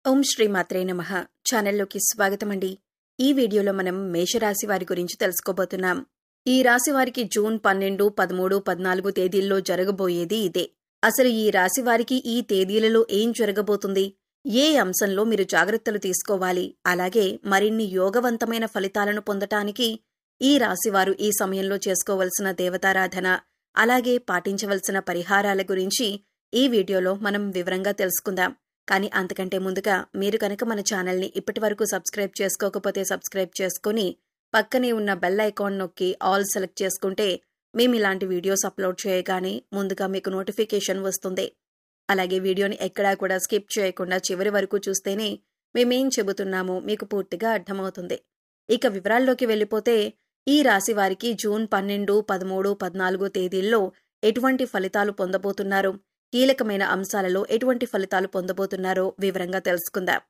ఓం శ్రీ మాత్రే నమః. ఛానల్లోకి స్వాగతమండి. ఈ వీడియోలో మనం మేషరాశి వారి గురించి తెలుసుకోబోతున్నాం. ఈ రాశి వారికి జూన్ 12, 13, 14 తేదీల్లో జరగబోయేది ఇదే. అసలు ఈ రాశి వారికి ఈ తేదీలలో ఏం జరగబోతుంది, ఏ అంశంలో మీరు జాగ్రత్తలు తీసుకోవాలి, అలాగే మరిన్ని యోగవంతమైన ఫలితాలను పొందటానికి ఈ రాశివారు ఈ సమయంలో చేసుకోవలసిన దేవతారాధన, అలాగే పాటించవలసిన పరిహారాల గురించి ఈ వీడియోలో మనం వివరంగా తెలుసుకుందాం. కానీ అంతకంటే ముందుగా మీరు కనుక మన ఛానల్ని ఇప్పటివరకు సబ్స్క్రైబ్ చేసుకోకపోతే సబ్స్క్రైబ్ చేసుకుని పక్కనే ఉన్న బెల్ ఐకాన్ నొక్కి ఆల్ సెలెక్ట్ చేసుకుంటే మేము ఇలాంటి వీడియోస్ అప్లోడ్ చేయగానే ముందుగా మీకు నోటిఫికేషన్ వస్తుంది. అలాగే వీడియోని ఎక్కడా కూడా స్కిప్ చేయకుండా చివరి వరకు చూస్తేనే మేమేం చెబుతున్నామో మీకు పూర్తిగా అర్థమవుతుంది. ఇక వివరాల్లోకి వెళ్ళిపోతే ఈ రాశి వారికి జూన్ 12, 13, 14 తేదీల్లో ఎటువంటి ఫలితాలు పొందబోతున్నారు, కీలకమైన అంశాలలో ఎటువంటి ఫలితాలు పొందబోతున్నారో వివరంగా తెలుసుకుందాం.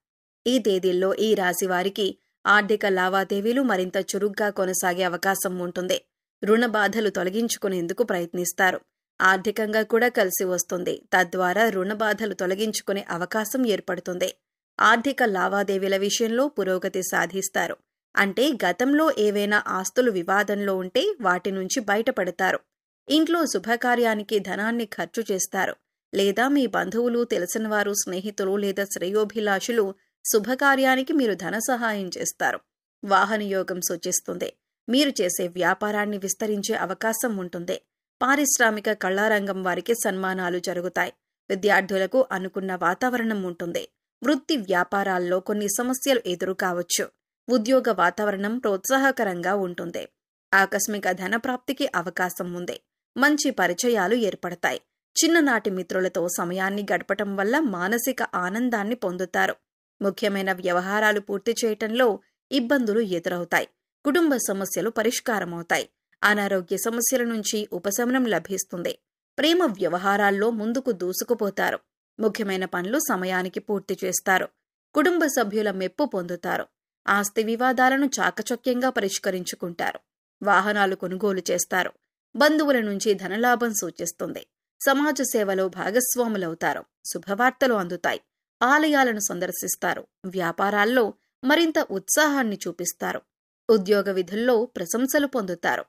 ఈ తేదీల్లో ఈ రాశి వారికి ఆర్థిక లావాదేవీలు మరింత చురుగ్గా కొనసాగే అవకాశం ఉంటుంది. రుణ బాధలు తొలగించుకునేందుకు ప్రయత్నిస్తారు. ఆర్థికంగా కూడా కలిసి వస్తుంది. తద్వారా రుణ బాధలు తొలగించుకునే అవకాశం ఏర్పడుతుంది. ఆర్థిక లావాదేవీల విషయంలో పురోగతి సాధిస్తారు. అంటే గతంలో ఏవైనా ఆస్తులు వివాదంలో ఉంటే వాటి నుంచి బయటపడతారు. ఇంట్లో శుభకార్యానికి ధనాన్ని ఖర్చు చేస్తారు. లేదా మీ బంధువులు, తెలిసినవారు, స్నేహితులు లేదా శ్రేయోభిలాషులు శుభకార్యానికి మీరు ధన సహాయం చేస్తారు. వాహన యోగం సూచిస్తుంది. మీరు చేసే వ్యాపారాన్ని విస్తరించే అవకాశం ఉంటుంది. పారిశ్రామిక కళారంగం వారికి సన్మానాలు జరుగుతాయి. విద్యార్థులకు అనుకున్న వాతావరణం ఉంటుంది. వృత్తి వ్యాపారాల్లో కొన్ని సమస్యలు ఎదురు కావచ్చు. ఉద్యోగ వాతావరణం ప్రోత్సాహకరంగా ఉంటుంది. ఆకస్మిక ధన ప్రాప్తికి అవకాశం ఉంది. మంచి పరిచయాలు ఏర్పడతాయి. చిన్ననాటి మిత్రులతో సమయాన్ని గడపటం వల్ల మానసిక ఆనందాన్ని పొందుతారు. ముఖ్యమైన వ్యవహారాలు పూర్తి చేయటంలో ఇబ్బందులు ఎదురవుతాయి. కుటుంబ సమస్యలు పరిష్కారమవుతాయి. అనారోగ్య సమస్యల నుంచి ఉపశమనం లభిస్తుంది. ప్రేమ వ్యవహారాల్లో ముందుకు దూసుకుపోతారు. ముఖ్యమైన పనులు సమయానికి పూర్తి చేస్తారు. కుటుంబ సభ్యుల మెప్పు పొందుతారు. ఆస్తి వివాదాలను చాకచక్యంగా పరిష్కరించుకుంటారు. వాహనాలు కొనుగోలు చేస్తారు. బంధువుల నుంచి ధనలాభం సూచిస్తుంది. సమాజ సేవలో భాగస్వాములవుతారు. శుభవార్తలు అందుతాయి. ఆలయాలను సందర్శిస్తారు. వ్యాపారాల్లో మరింత ఉత్సాహాన్ని చూపిస్తారు. ఉద్యోగ విధుల్లో ప్రశంసలు పొందుతారు.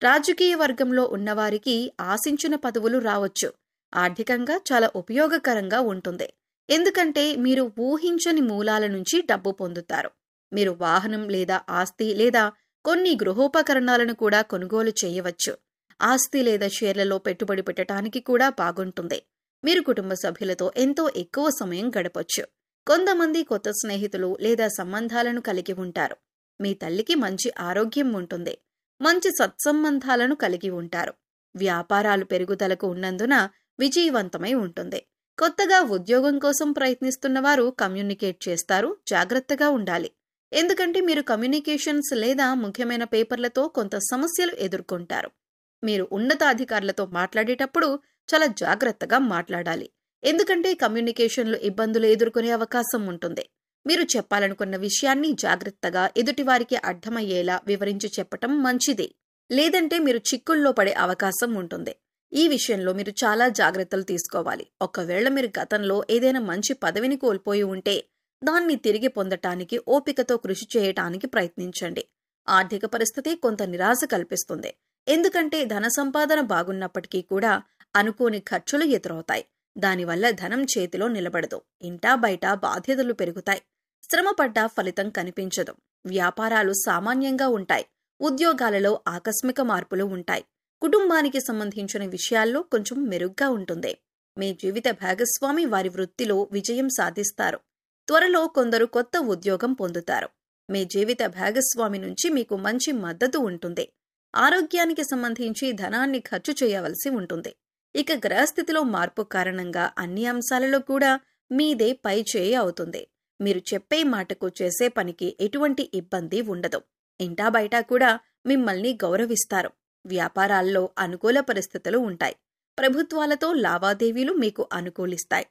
రాజకీయ వర్గంలో ఉన్నవారికి ఆశించిన పదవులు రావచ్చు. ఆర్థికంగా చాలా ఉపయోగకరంగా ఉంటుంది. ఎందుకంటే మీరు ఊహించని మూలాల నుంచి డబ్బు పొందుతారు. మీరు వాహనం లేదా ఆస్తి లేదా కొన్ని గృహోపకరణాలను కూడా కొనుగోలు చేయవచ్చు. ఆస్తి లేదా షేర్లలో పెట్టుబడి పెట్టడానికి కూడా బాగుంటుంది. మీరు కుటుంబ సభ్యులతో ఎంతో ఎక్కువ సమయం గడపొచ్చు. కొంతమంది కొత్త స్నేహితులు లేదా సంబంధాలను కలిగి ఉంటారు. మీ తల్లికి మంచి ఆరోగ్యం ఉంటుంది. మంచి సత్సంబంధాలను కలిగి ఉంటారు. వ్యాపారాలు పెరుగుదలకు ఉన్నందున విజయవంతమై ఉంటుంది. కొత్తగా ఉద్యోగం కోసం ప్రయత్నిస్తున్న వారు కమ్యూనికేట్ చేస్తారు. జాగ్రత్తగా ఉండాలి. ఎందుకంటే మీరు కమ్యూనికేషన్స్ లేదా ముఖ్యమైన పేపర్లతో కొంత సమస్యలు ఎదుర్కొంటారు. మీరు ఉన్నతాధికారులతో మాట్లాడేటప్పుడు చాలా జాగ్రత్తగా మాట్లాడాలి. ఎందుకంటే కమ్యూనికేషన్లో ఇబ్బందులు ఎదుర్కొనే అవకాశం ఉంటుంది. మీరు చెప్పాలనుకున్న విషయాన్ని జాగ్రత్తగా ఎదుటివారికి అర్థమయ్యేలా వివరించి చెప్పటం మంచిది. లేదంటే మీరు చిక్కుల్లో పడే అవకాశం ఉంటుంది. ఈ విషయంలో మీరు చాలా జాగ్రత్తలు తీసుకోవాలి. ఒకవేళ మీరు గతంలో ఏదైనా మంచి పదవిని కోల్పోయి ఉంటే దాన్ని తిరిగి పొందటానికి ఓపికతో కృషి చేయటానికి ప్రయత్నించండి. ఆర్థిక పరిస్థితి కొంత నిరాశ కల్పిస్తుంది. ఎందుకంటే ధన సంపాదన బాగున్నప్పటికీ కూడా అనుకోని ఖర్చులు ఎదురవుతాయి. దానివల్ల ధనం చేతిలో నిలబడదు. ఇంటా బయట బాధ్యతలు పెరుగుతాయి. శ్రమపడ్డా ఫలితం కనిపించదు. వ్యాపారాలు సామాన్యంగా ఉంటాయి. ఉద్యోగాలలో ఆకస్మిక మార్పులు ఉంటాయి. కుటుంబానికి సంబంధించిన విషయాల్లో కొంచెం మెరుగ్గా ఉంటుంది. మీ జీవిత భాగస్వామి వారి వృత్తిలో విజయం సాధిస్తారు. త్వరలో కొందరు కొత్త ఉద్యోగం పొందుతారు. మీ జీవిత భాగస్వామి నుంచి మీకు మంచి మద్దతు ఉంటుంది. ఆరోగ్యానికి సంబంధించి ధనాన్ని ఖర్చు చేయవలసి ఉంటుంది. ఇక గ్రహస్థితిలో మార్పు కారణంగా అన్ని అంశాలలో కూడా మీదే పై చేయి అవుతుంది. మీరు చెప్పే మాటకు చేసే పనికి ఎటువంటి ఇబ్బంది ఉండదు. ఇంటా బయట కూడా మిమ్మల్ని గౌరవిస్తారు. వ్యాపారాల్లో అనుకూల పరిస్థితులు ఉంటాయి. ప్రభుత్వాలతో లావాదేవీలు మీకు అనుకూలిస్తాయి.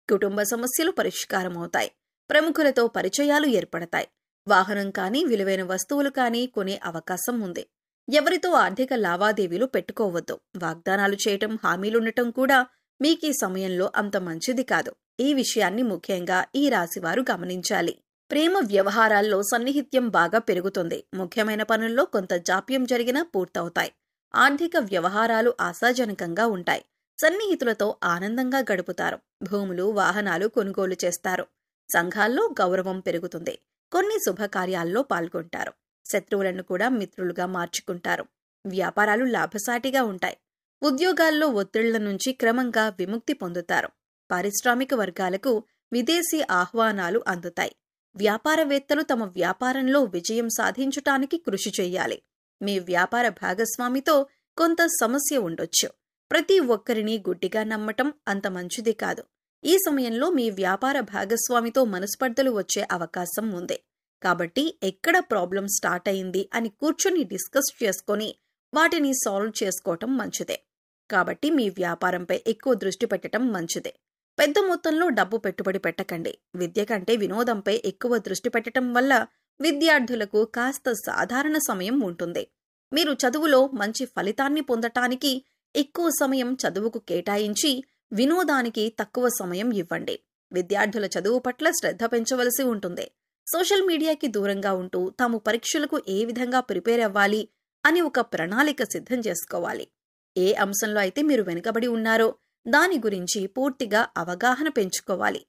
కుటుంబ సమస్యలు పరిష్కారమవుతాయి. ప్రముఖులతో పరిచయాలు ఏర్పడతాయి. వాహనం కానీ విలువైన వస్తువులు కానీ కొనే అవకాశం ఉంది. ఎవరితో ఆర్థిక లావాదేవీలు పెట్టుకోవద్దు. వాగ్దానాలు చేయటం, హామీలుండటం కూడా మీకీ సమయంలో అంత మంచిది కాదు. ఈ విషయాన్ని ముఖ్యంగా ఈ రాశివారు గమనించాలి. ప్రేమ వ్యవహారాల్లో సన్నిహిత్యం బాగా పెరుగుతుంది. ముఖ్యమైన పనుల్లో కొంత జాప్యం జరిగినా పూర్తవుతాయి. ఆర్థిక వ్యవహారాలు ఆశాజనకంగా ఉంటాయి. సన్నిహితులతో ఆనందంగా గడుపుతారు. భూములు, వాహనాలు కొనుగోలు చేస్తారు. సంఘాల్లో గౌరవం పెరుగుతుంది. కొన్ని శుభకార్యాల్లో పాల్గొంటారు. శత్రువులను కూడా మిత్రులుగా మార్చుకుంటారు. వ్యాపారాలు లాభసాటిగా ఉంటాయి. ఉద్యోగాల్లో ఒత్తిళ్ల నుంచి క్రమంగా విముక్తి పొందుతారు. పారిశ్రామిక వర్గాలకు విదేశీ ఆహ్వానాలు అందుతాయి. వ్యాపారవేత్తలు తమ వ్యాపారంలో విజయం సాధించటానికి కృషి చెయ్యాలి. మీ వ్యాపార భాగస్వామితో కొంత సమస్య ఉండొచ్చు. ప్రతి ఒక్కరిని గుడ్డిగా నమ్మటం అంత మంచిది కాదు. ఈ సమయంలో మీ వ్యాపార భాగస్వామితో మనస్పర్ధలు వచ్చే అవకాశం ఉంది. కాబట్టి ఎక్కడ ప్రాబ్లం స్టార్ట్ అయింది అని కూర్చొని డిస్కస్ చేసుకొని వాటిని సాల్వ్ చేసుకోవటం మంచిదే. కాబట్టి మీ వ్యాపారంపై ఎక్కువ దృష్టి పెట్టడం మంచిదే. పెద్ద మొత్తంలో డబ్బు పెట్టుబడి పెట్టకండి. విద్య కంటే వినోదంపై ఎక్కువ దృష్టి పెట్టడం వల్ల విద్యార్థులకు కాస్త సాధారణ సమయం ఉంటుంది. మీరు చదువులో మంచి ఫలితాన్ని పొందటానికి ఎక్కువ సమయం చదువుకు కేటాయించి వినోదానికి తక్కువ సమయం ఇవ్వండి. విద్యార్థుల చదువు పట్ల శ్రద్ధ పెంచవలసి ఉంటుంది. సోషల్ మీడియాకి దూరంగా ఉంటూ తాము పరీక్షలకు ఏ విధంగా ప్రిపేర్ అవ్వాలి అని ఒక ప్రణాళిక సిద్ధం చేసుకోవాలి. ఏ అంశంలో అయితే మీరు వెనుకబడి ఉన్నారో దాని గురించి పూర్తిగా అవగాహన పెంచుకోవాలి.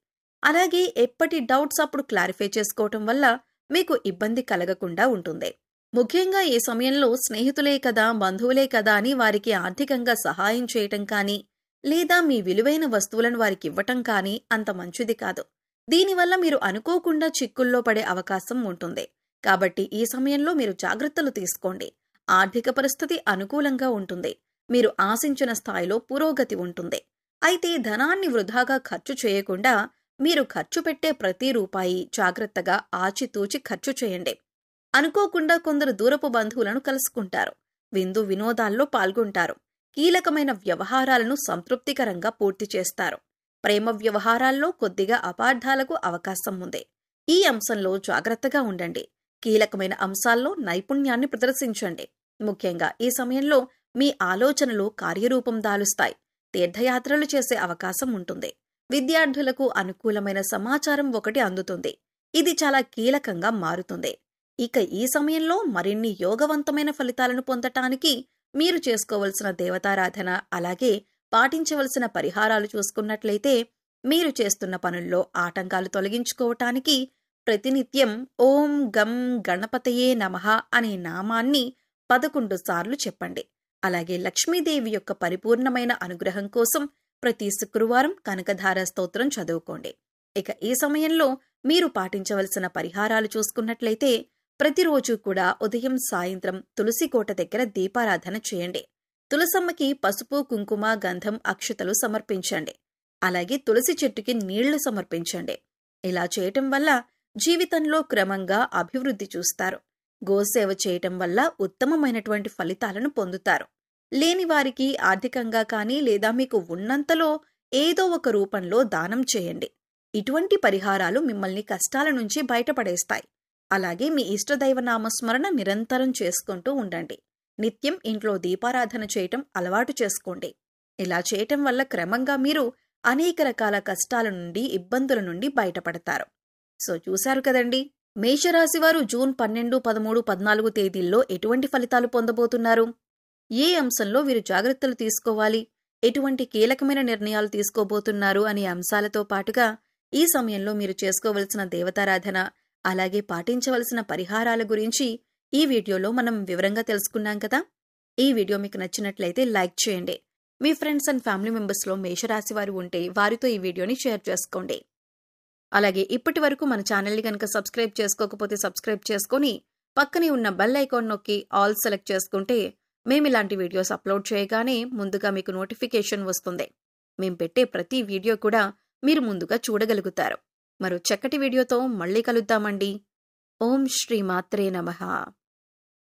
అలాగే ఎప్పటి డౌట్స్ అప్పుడు క్లారిఫై చేసుకోవటం వల్ల మీకు ఇబ్బంది కలగకుండా ఉంటుంది. ముఖ్యంగా ఈ సమయంలో స్నేహితులే కదా, బంధువులే కదా అని వారికి ఆర్థికంగా సహాయం చేయటం కానీ లేదా మీ విలువైన వస్తువులను వారికి ఇవ్వటం కానీ అంత మంచిది కాదు. దీనివల్ల మీరు అనుకోకుండా చిక్కుల్లో పడే అవకాశం ఉంటుంది. కాబట్టి ఈ సమయంలో మీరు జాగ్రత్తలు తీసుకోండి. ఆర్థిక పరిస్థితి అనుకూలంగా ఉంటుంది. మీరు ఆశించిన స్థాయిలో పురోగతి ఉంటుంది. అయితే ధనాన్ని వృధాగా ఖర్చు చేయకుండా మీరు ఖర్చు పెట్టే ప్రతి రూపాయి జాగ్రత్తగా ఆచితూచి ఖర్చు చేయండి. అనుకోకుండా కొందరు దూరపు బంధువులను కలుసుకుంటారు. విందు వినోదాల్లో పాల్గొంటారు. కీలకమైన వ్యవహారాలను సంతృప్తికరంగా పూర్తి చేస్తారు. ప్రేమ వ్యవహారాల్లో కొద్దిగా అపార్థాలకు అవకాశం ఉంది. ఈ అంశంలో జాగ్రత్తగా ఉండండి. కీలకమైన అంశాల్లో నైపుణ్యాన్ని ప్రదర్శించండి. ముఖ్యంగా ఈ సమయంలో మీ ఆలోచనలు కార్యరూపం దాలుస్తాయి. తీర్థయాత్రలు చేసే అవకాశం ఉంటుంది. విద్యార్థులకు అనుకూలమైన సమాచారం ఒకటి అందుతుంది. ఇది చాలా కీలకంగా మారుతుంది. ఇక ఈ సమయంలో మరిన్ని యోగవంతమైన ఫలితాలను పొందటానికి మీరు చేసుకోవలసిన దేవతారాధన, అలాగే పాటించవలసిన పరిహారాలు చూసుకున్నట్లయితే మీరు చేస్తున్న పనుల్లో ఆటంకాలు తొలగించుకోవటానికి ప్రతినిత్యం ఓం గం గణపతయే నమః అనే నామాన్ని 11 సార్లు చెప్పండి. అలాగే లక్ష్మీదేవి యొక్క పరిపూర్ణమైన అనుగ్రహం కోసం ప్రతి శుక్రవారం కనకధార స్తోత్రం చదువుకోండి. ఇక ఈ సమయంలో మీరు పాటించవలసిన పరిహారాలు చూసుకున్నట్లయితే ప్రతిరోజు కూడా ఉదయం సాయంత్రం తులసి కోట దగ్గర దీపారాధన చేయండి. తులసమ్మకి పసుపు, కుంకుమ, గంధం, అక్షతలు సమర్పించండి. అలాగే తులసి చెట్టుకి నీళ్లు సమర్పించండి. ఇలా చేయటం వల్ల జీవితంలో క్రమంగా అభివృద్ధి చూస్తారు. గోసేవ చేయటం వల్ల ఉత్తమమైనటువంటి ఫలితాలను పొందుతారు. లేని వారికి ఆర్థికంగా కానీ లేదా మీకు ఉన్నంతలో ఏదో ఒక రూపంలో దానం చేయండి. ఇటువంటి పరిహారాలు మిమ్మల్ని కష్టాల నుంచి బయటపడేస్తాయి. అలాగే మీ ఇష్టదైవ నామస్మరణ నిరంతరం చేసుకుంటూ ఉండండి. నిత్యం ఇంట్లో దీపారాధన చేయటం అలవాటు చేసుకోండి. ఇలా చేయటం వల్ల క్రమంగా మీరు అనేక రకాల కష్టాల నుండి, ఇబ్బందుల నుండి బయటపడతారు. సో చూశారు కదండి, మేషరాశివారు జూన్ 12, 13, 14 తేదీల్లో ఎటువంటి ఫలితాలు పొందబోతున్నారు, ఏ అంశంలో వీరు జాగ్రత్తలు తీసుకోవాలి, ఎటువంటి కీలకమైన నిర్ణయాలు తీసుకోబోతున్నారు అనే అంశాలతో పాటుగా ఈ సమయంలో మీరు చేసుకోవలసిన దేవతారాధన, అలాగే పాటించవలసిన పరిహారాల గురించి ఈ వీడియోలో మనం వివరంగా తెలుసుకున్నాం కదా. ఈ వీడియో మీకు నచ్చినట్లయితే లైక్ చేయండి. మీ ఫ్రెండ్స్ అండ్ ఫ్యామిలీ మెంబర్స్లో మేషరాశి వారు ఉంటే వారితో ఈ వీడియోని షేర్ చేసుకోండి. అలాగే ఇప్పటి వరకు మన ఛానల్ని కనుక సబ్స్క్రైబ్ చేసుకోకపోతే సబ్స్క్రైబ్ చేసుకొని పక్కనే ఉన్న బెల్ ఐకాన్ నొక్కి ఆల్ సెలెక్ట్ చేసుకుంటే మేము ఇలాంటి వీడియోస్ అప్లోడ్ చేయగానే ముందుగా మీకు నోటిఫికేషన్ వస్తుంది. మేం పెట్టే ప్రతి వీడియో కూడా మీరు ముందుగా చూడగలుగుతారు. మరో చక్కటి వీడియోతో మళ్ళీ కలుద్దామండి. ఓం శ్రీ మాత్రే నమః.